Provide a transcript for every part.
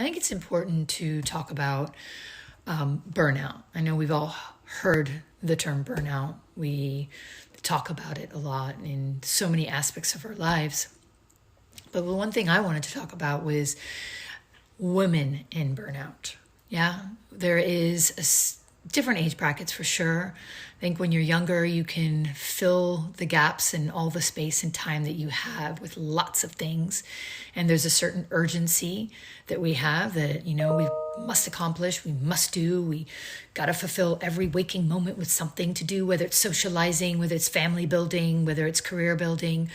I think it's important to talk about burnout. I know we've all heard the term burnout. We talk about it a lot in so many aspects of our lives. But the one thing I wanted to talk about was women in burnout. Yeah, there is different age brackets for sure. I think when you're younger, you can fill the gaps and all the space and time that you have with lots of things. And there's a certain urgency that we have that, we must accomplish, we must do. We got to fulfill every waking moment with something to do, whether it's socializing, whether it's family building, whether it's career building.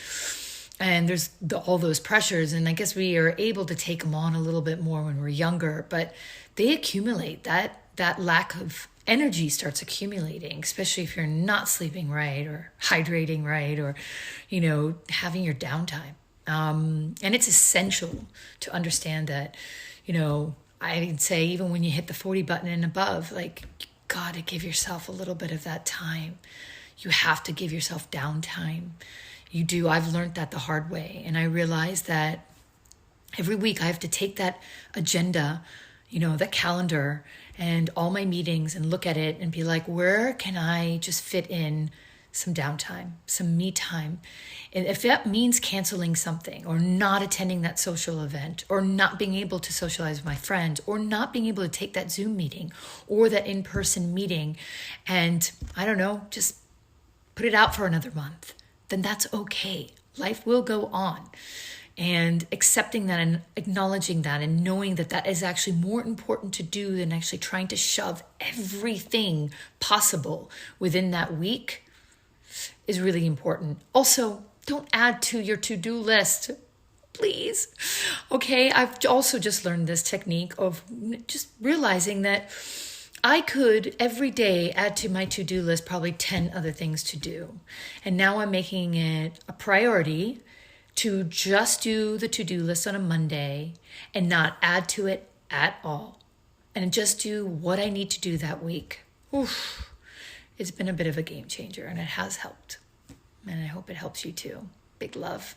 And there's all those pressures. And I guess we are able to take them on a little bit more when we're younger, but they accumulate. That lack of energy starts accumulating, especially if you're not sleeping right or hydrating right or, having your downtime. And it's essential to understand that, I'd say even when you hit the 40 button and above, you got to give yourself a little bit of that time. You have to give yourself downtime. You do. I've learned that the hard way. And I realized that every week I have to take that agenda, that calendar and all my meetings and look at it and be like, where can I just fit in some downtime, some me time? And if that means canceling something or not attending that social event or not being able to socialize with my friends or not being able to take that Zoom meeting or that in-person meeting and, just put it out for another month, then that's okay. Life will go on. And accepting that and acknowledging that and knowing that that is actually more important to do than actually trying to shove everything possible within that week is really important. Also, don't add to your to-do list, please. Okay, I've also just learned this technique of just realizing that I could every day add to my to-do list probably 10 other things to do. And now I'm making it a priority to just do the to-do list on a Monday and not add to it at all. And just do what I need to do that week. Oof. It's been a bit of a game changer and it has helped. And I hope it helps you too. Big love.